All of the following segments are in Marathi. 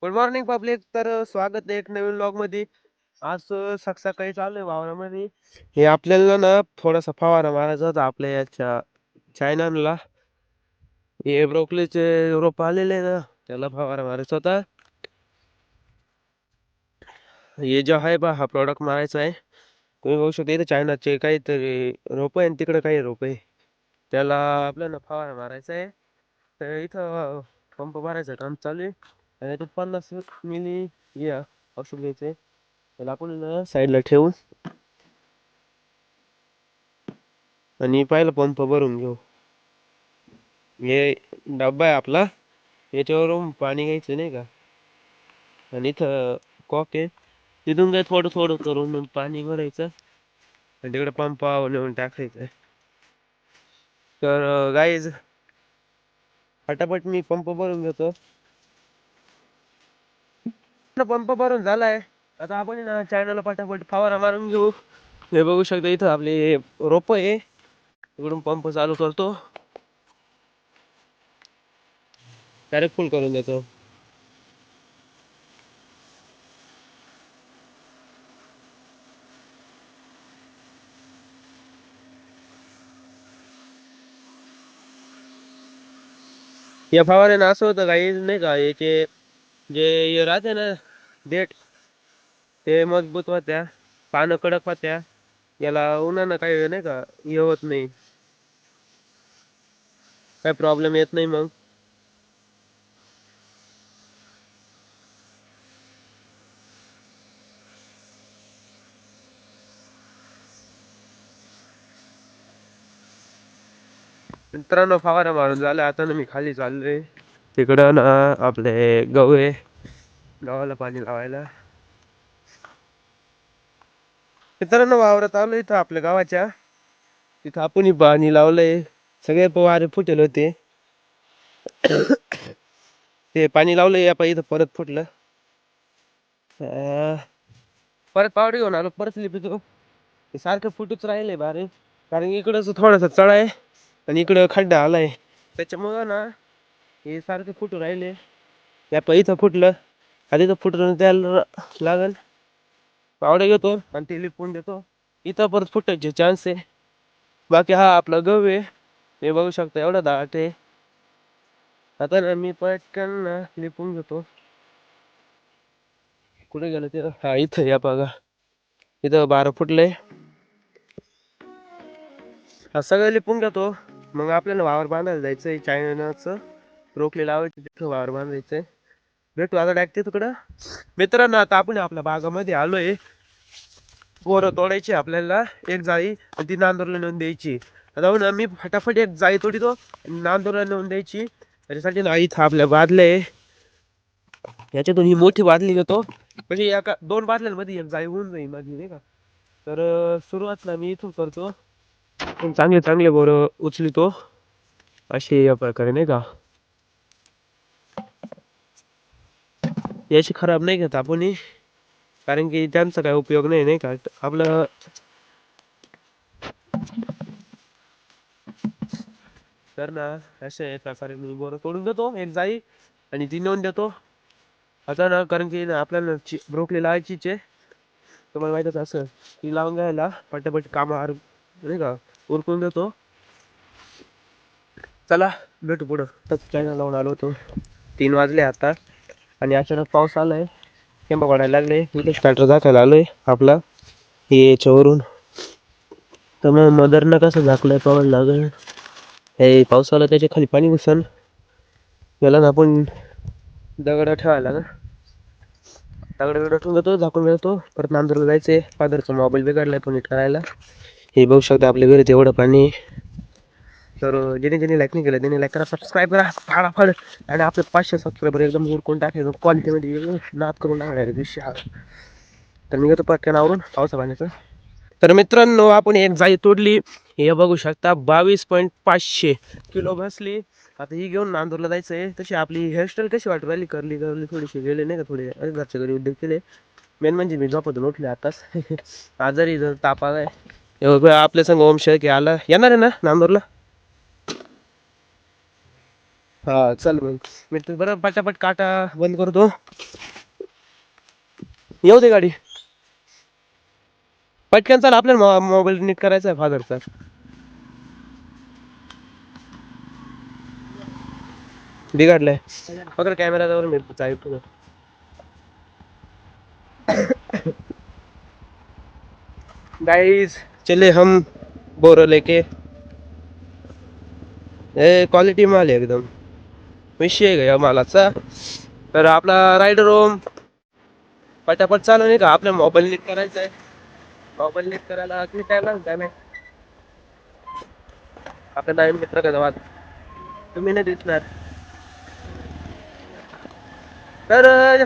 Good morning public. तर स्वागत आहे एक नवीन ब्लॉग मध्ये. आज सकाळी चालू आहे वावरामध्ये. हे आपल्याला ना थोडासा फवारा मारायचा होता आपल्या याच्या चायनाला. हे ब्रोकलीचे रोप आलेले आहे ना, त्याला फवारा मारायचा होता. हे जे आहे बा, हा प्रॉडक्ट मारायचा आहे. तुम्ही बघू शकता इथे चायनाचे काहीतरी रोप आहे आणि तिकडे काही रोप आहे. त्याला आपल्याला फवारा मारायचा आहे. तर इथं पंप भरायचं काम चालू आहे आणि याच्यात 50 मिली हे औषध घ्यायचे. त्याला आपण साईडला ठेवून आणि पहिला पंप भरून घेऊ. हे डब्बा आहे आपला, याच्यावरून पाणी घ्यायचं नाही का, आणि इथं कॉक आहे, तिथून काय थोडं थोडं करून मग पाणी भरायचं आणि तिकडे पंपावर नेऊन टाकायचं. तर गाईज फटाफट मी पंप भरून घेतो. पंप भरून झालाय. आता आपण ना चायनाला फटाफट फवारा मारून घेऊ. हे बघू शकता इथं आपले रोप आहे. इकडून पंप चालू करतो, डायरेक्ट फुल करून देतो. या फवाऱ्यानं असं होतं काही नाही का, याचे जे हे राहते ना देठ, ते मजबूत होत्या, पानं कडक होत्या. याला उन्हानं काही नाही का हे होत नाही, काही प्रॉब्लेम येत नाही. मग मित्रांनो फवारा मारून झाला. आता ना मी खाली चाललोय तिकडं ना, आपले गहू आहे, गव्हाला पाणी लावायला. मित्रांनो वावरात आलो इथं आपल्या गावाच्या, तिथं आपण पाणी लावलंय. सगळे वारे फुटेल होते. ते पाणी लावलं या इथं परत फुटलं. परत पावडे घेऊन आलो, परत लिपितो. ते सारखं फुटूच राहिले बारे, कारण इकडंच थोडासा चढ आहे आणि इकडं खड्डा आलाय, त्याच्यामुळं ना हे सारखे फुटू राहिले. या इथं फुटलं, आधी तर फुटून द्यायला लागल. पावडे घेतो आणि ते लिपून देतो. इथं परत फुटायचे चान्स आहे. बाकी हा आपला गहू आहे, हे बघू शकता एवढा दाट आहे. आता ना मी पटकन ना लिपून घेतो. कुठे गेलं ते, हा इथं या बघा, इथं 12 फुटले. हा सगळं लिपून घेतो. मग आपल्याला वावर बांधायला जायचंय. चायनाचं रोखले लावायचे, तिथं वावर बांधायचंय. भेटू आता डायरेक्ट तिकडं. मित्रांनो आता आपण आपल्या बागामध्ये आलोय. बोरं तोडायची आपल्याला एक जाळी आणि ती नांदूरला नेऊन द्यायची. आता मी फटाफट एक जाळी तोडतो, नांदूरला नेऊन द्यायची. त्याच्यासाठी ना इथं आपल्या बादल्या आहे, याच्यातून ही मोठी बादली घेतो. म्हणजे एका 2 बादल्यांमध्ये एक जाळी होऊन जाईल माझी नाही का. तर सुरुवातला मी इथून करतो, चांगले चांगले बोरं उचलितो असे या प्रकारे नाही का. याची खराब नाही घेत आपण, कारण की त्यांचा काय उपयोग नाही नाही का आपलं. तर ना अशा प्रकारे मी बोरं तोडून देतो एक जाई आणि ती नेऊन देतो. आता ना कारण की आपल्याला ब्रोकली लावायचीच आहे, तुम्हाला माहीतच असं. ती लावून घ्यायला पटापट कामावर नाही का उरकून देतो. चला भेटू पुढं. तर चायना लावून आलो होतो, 3 वाजले आता आणि अचानक पाऊस आलाय, केंबा पडायला लागले. इथे स्टार्टर दाखवायला आलोय आपला हे याच्यावरून. तर मग मदरनं कसं झाकलंय पाहायला लागेल. हे पाऊस आला त्याच्या खाली पाणी घुसन, याला ना आपण दगड ठेवायला ना, दगड ठेवून देतो, झाकून देतो. परत नांदूरला जायचंय. फादरचा मोबाईल बिघडलाय पण नीट करायला. हे बघू शकता आपल्या घरी तेवढं पाणी. तर ज्याने ज्याने लाईक नाही केलं त्याने लाईक करा, सबस्क्राईब करा फाडाफाड. आणि आपले 500 सबस्क्रायबर एकदम उरकून टाकायचं क्वालिटीमध्ये, नाद करून टाकणार दिवशी हा. तर मी घेतो पटकन आवरून पावसा पाण्याचं. तर मित्रांनो आपण एक जाई तोडली, हे बघू शकता 22.500 किलो बसली. आता ही घेऊन नांदूरला जायचं आहे. तशी आपली हेअरस्टाईल कशी वाटू राहिली, करली करली थोडीशी गेले नाही का, थोडे घरच्या घरी उद्योग केले. मेन म्हणजे मी झोपातून उठले आताच. आजारी जर ताप आलाय. आपल्या संग ओम शेळके आला, येणार आहे ना नांदूरला. हा चल मग मी तर बरं पटापट काटा बंद करतो. येऊ दे गाडी पटकन. चाल आपल्याला मोबाईल नीट करायचा आहे फादरचा. बिघडलाय पकड कॅमेरा जवळ मी चालू. गाइस चले हम बोरो लेके. क्वालिटी माल आहे एकदम. विषय आहे का मालाचा. तर आपला रायडर होम पटापट चालू नाही का आपल्या मोबाईल नीट करायचा आहे. मोबाईल नीट करायला किती टाइम लागतो काय माहित. आपल्या नवीन मित्र का जवळ तुम्ही नाही दिसणार. तर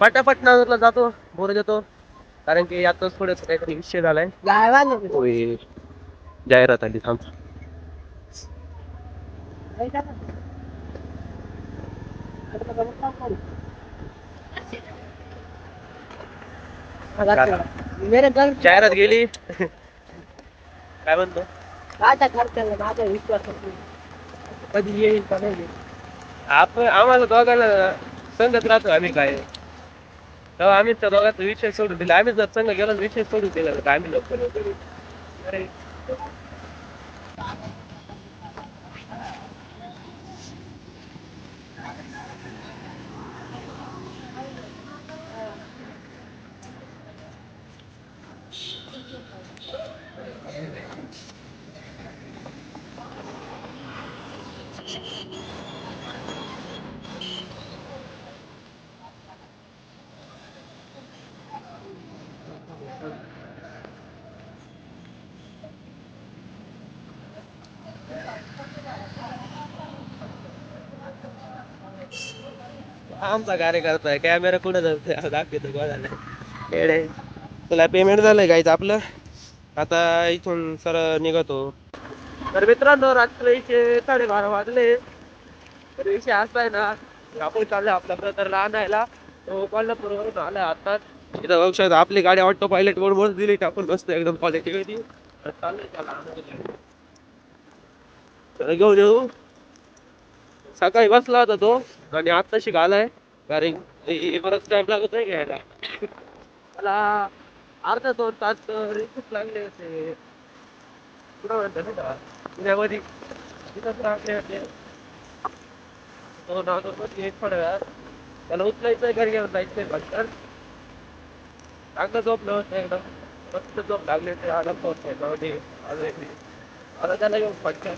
पटापट नागरला जातो बोर देतो. कारण की आताच थोडंसं काहीतरी विषय झालाय. होय. जाहिरात आली थांब. जाहिरात गेली. काय म्हणतो माझा विश्वास कधी येईल का नाही. आपण आम्हाला दोघांना संगत राहतो आम्ही काय. तेव्हा आम्ही त्या दोघांचा विषय सोडून दिला. आम्ही जर संघ गेला विषय सोडून दिला तर आम्ही लोक अरे आमचा कार्यकर्ता आहे. कॅमेरा कुठं जातो दाखवतो कोणाला. येडे. तुला पेमेंट झालंय गाईच आपलं. आता इथून सर निघतो. तर मित्रांनो रात्रीचे 12:30 वाजले. तर विषय असा आहे ना आपण चाललंय आपल्या ब्रदरला आणायला. तो कोल्हापूरवरून आलाय आता. इथं बघू शकता आपली गाडी ऑटो पायलट मोड दिली टाकून बसतो एकदम क्वालिटी मध्ये. चाललंय त्याला आणायला. तर घेऊन येऊ. सकाळी बसला होता तो आणि आत्ताशी आलाय. कारण बराच टाइम लागत आहे घ्यायला. मला अर्धा 2 तास रिक्स लागले होते. कुठं म्हणतात नाही का पुण्यामध्ये तिथंच लागले होते. तो नाव थोड्या वेळात त्याला उचलायचंय घरी घेऊन जायचंय पटकन. चांगलं झोपलं होतं एकदम मस्त झोप लागली होती. आला फोन आता त्याला घेऊन पटकन